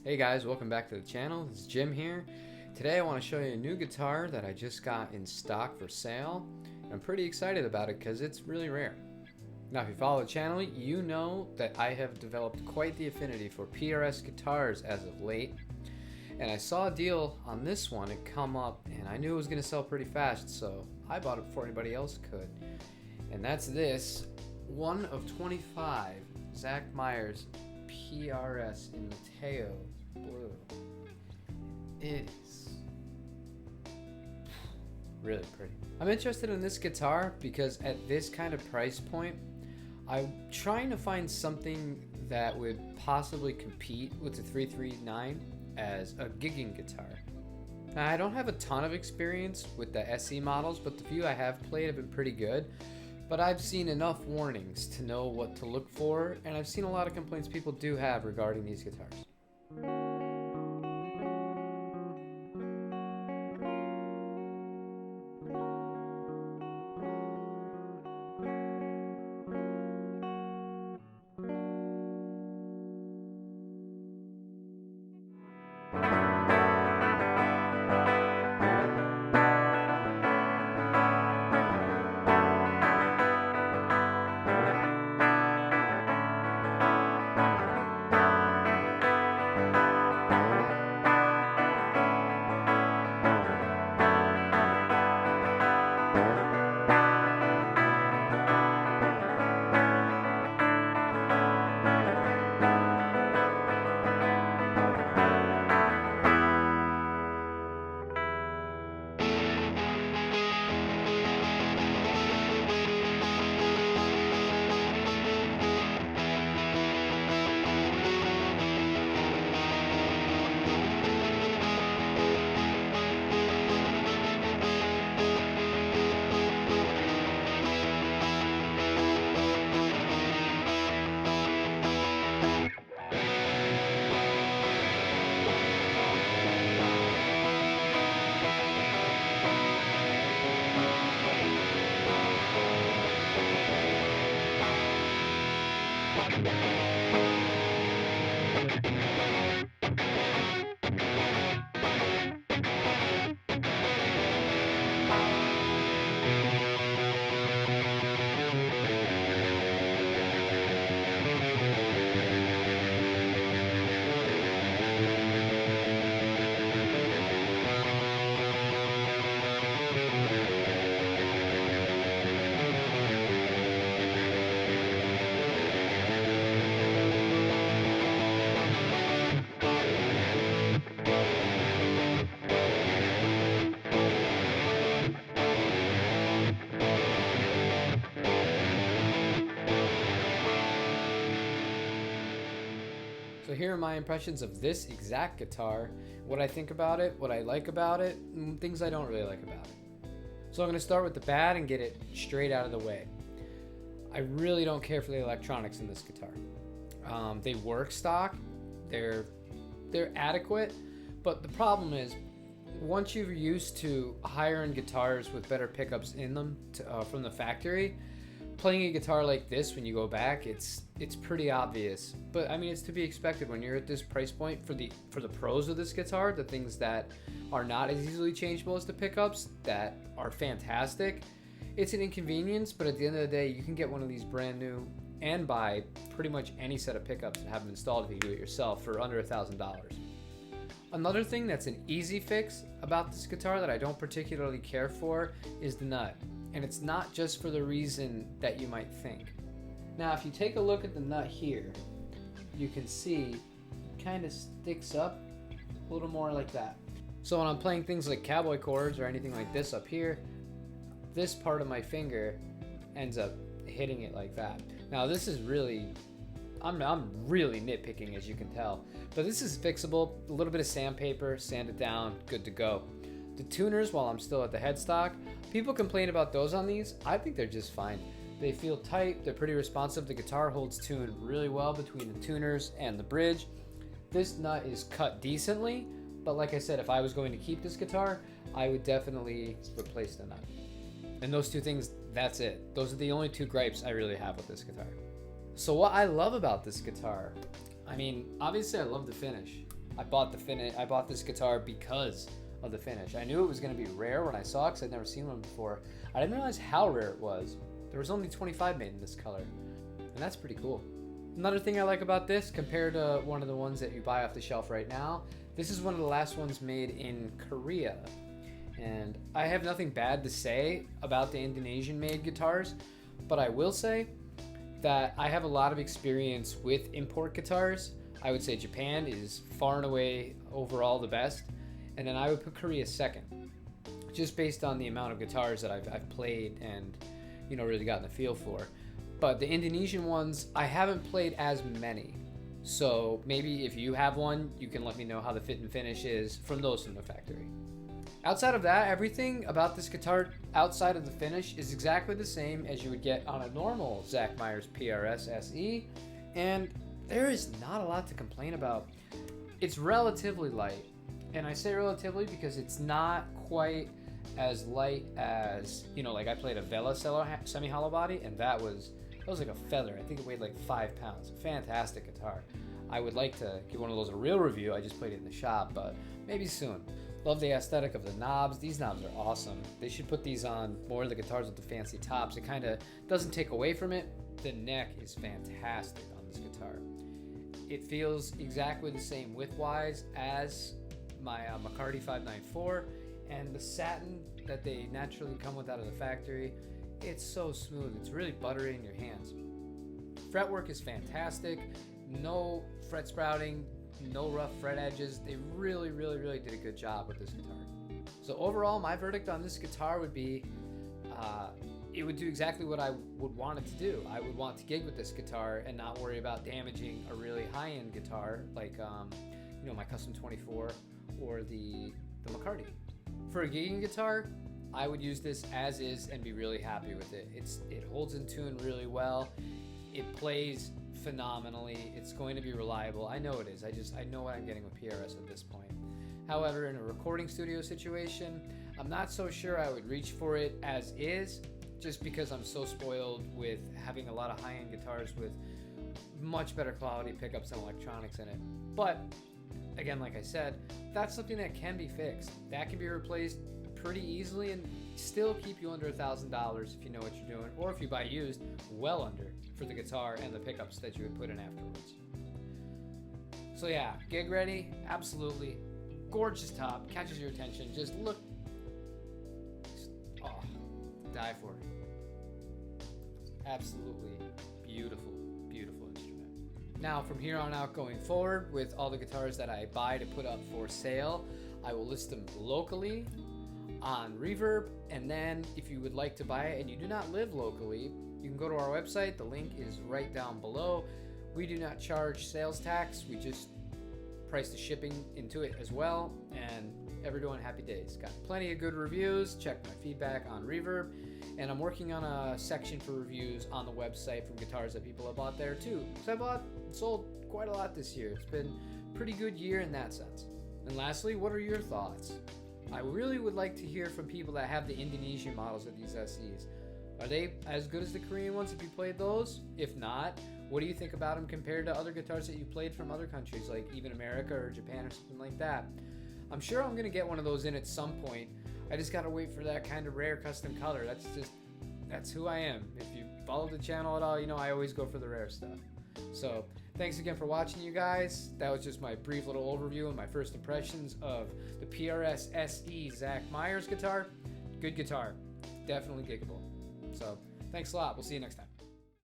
Hey guys, welcome back to the channel. It's Jim here. Today I want to show you a new guitar that I just got in stock for sale. I'm pretty excited about it because it's really rare. Now if you follow the channel, you know that I have developed quite the affinity for PRS guitars as of late. And I saw a deal on this one, it come up, and I knew it was going to sell pretty fast, so I bought it before anybody else could. And that's this, one of 25 Zach Myers PRS in Matteo blue. It is really pretty. I'm interested in this guitar because at this kind of price point, I'm trying to find something that would possibly compete with the 339 as a gigging guitar. Now, I don't have a ton of experience with the SE models, but the few I have played have been pretty good. But I've seen enough warnings to know what to look for, and I've seen a lot of complaints people do have regarding these guitars. So here are my impressions of this exact guitar, what I think about it, what I like about it, and things I don't really like about it. So I'm going to start with the bad and get it straight out of the way. I really don't care for the electronics in this guitar. They work stock, they're adequate, but the problem is once you're used to higher end guitars with better pickups in them from the factory, playing a guitar like this when you go back, it's pretty obvious. But I mean, it's to be expected when you're at this price point for the pros of this guitar, the things that are not as easily changeable as the pickups that are fantastic. It's an inconvenience, but at the end of the day, you can get one of these brand new and buy pretty much any set of pickups and have them installed if you do it yourself for under $1,000. Another thing that's an easy fix about this guitar that I don't particularly care for is the nut. And it's not just for the reason that you might think. Now, if you take a look at the nut here, you can see it kind of sticks up a little more like that. So when I'm playing things like cowboy chords or anything like this up here, this part of my finger ends up hitting it like that. Now this is really, I'm really nitpicking, as you can tell, but this is fixable. A little bit of sandpaper, sand it down, good to go. The tuners, while I'm still at the headstock, people complain about those on these. I think they're just fine. They feel tight, they're pretty responsive. The guitar holds tune really well between the tuners and the bridge. This nut is cut decently, but like I said, if I was going to keep this guitar, I would definitely replace the nut. And those two things, that's it. Those are the only two gripes I really have with this guitar. So what I love about this guitar, I mean, obviously I love the finish. I bought this guitar because of the finish. I knew it was going to be rare when I saw it because I'd never seen one before. I didn't realize how rare it was. There was only 25 made in this color, and that's pretty cool. Another thing I like about this, compared to one of the ones that you buy off the shelf right now, this is one of the last ones made in Korea. And I have nothing bad to say about the Indonesian made guitars, but I will say that I have a lot of experience with import guitars. I would say Japan is far and away overall the best, and then I would put Korea second, just based on the amount of guitars that I've played and, you know, really gotten the feel for. But the Indonesian ones, I haven't played as many. So maybe if you have one, you can let me know how the fit and finish is from those from the factory. Outside of that, everything about this guitar outside of the finish is exactly the same as you would get on a normal Zach Myers PRS SE, and there is not a lot to complain about. It's relatively light, and I say relatively because it's not quite as light as, you know, like I played a Vela semi-hollow body, and that was like a feather. I think it weighed like 5 pounds. Fantastic guitar. I would like to give one of those a real review. I just played it in the shop, but maybe soon. Love the aesthetic of the knobs. These knobs are awesome. They should put these on more of the guitars with the fancy tops. It kind of doesn't take away from it. The neck is fantastic on this guitar. It feels exactly the same width-wise as my McCarty 594, and the satin that they naturally come with out of the factory, it's so smooth. It's really buttery in your hands. Fretwork is fantastic. No fret sprouting, no rough fret edges. They really did a good job with this guitar. So overall, my verdict on this guitar would be, it would do exactly what I would want it to do. I would want to gig with this guitar and not worry about damaging a really high-end guitar like, you know, my Custom 24 or the McCarty. For a gigging guitar, I would use this as is and be really happy with it. It holds in tune really well. It plays phenomenally. It's going to be reliable. I know it is. I know what I'm getting with PRS at this point. However, in a recording studio situation, I'm not so sure I would reach for it as is, just because I'm so spoiled with having a lot of high-end guitars with much better quality pickups and electronics in it. But again, like I said, that's something that can be fixed. That can be replaced pretty easily and still keep you under $1,000 if you know what you're doing, or if you buy used, well under for the guitar and the pickups that you would put in afterwards. So yeah, gig ready, absolutely. Gorgeous top, catches your attention. Just look, oh, die for it. Absolutely beautiful, beautiful instrument. Now from here on out going forward, with all the guitars that I buy to put up for sale, I will list them locally on Reverb, and then if you would like to buy it and you do not live locally, you can go to our website. The link is right down below. We do not charge sales tax. We just price the shipping into it as well, and everyone happy days. Got plenty of good reviews. Check my feedback on Reverb, and I'm working on a section for reviews on the website from guitars that people have bought there too. So I bought and sold quite a lot this year. It's been a pretty good year in that sense. And lastly, what are your thoughts? I really would like to hear from people that have the Indonesian models of these SEs. Are they as good as the Korean ones if you played those? If not, what do you think about them compared to other guitars that you played from other countries, like even America or Japan or something like that? I'm sure I'm going to get one of those in at some point. I just got to wait for that kind of rare custom color. That's who I am. If you follow the channel at all, you know I always go for the rare stuff. So thanks again for watching, you guys. That was just my brief little overview and my first impressions of the PRS SE Zach Myers guitar. Good guitar. Definitely giggable. So thanks a lot. We'll see you next time.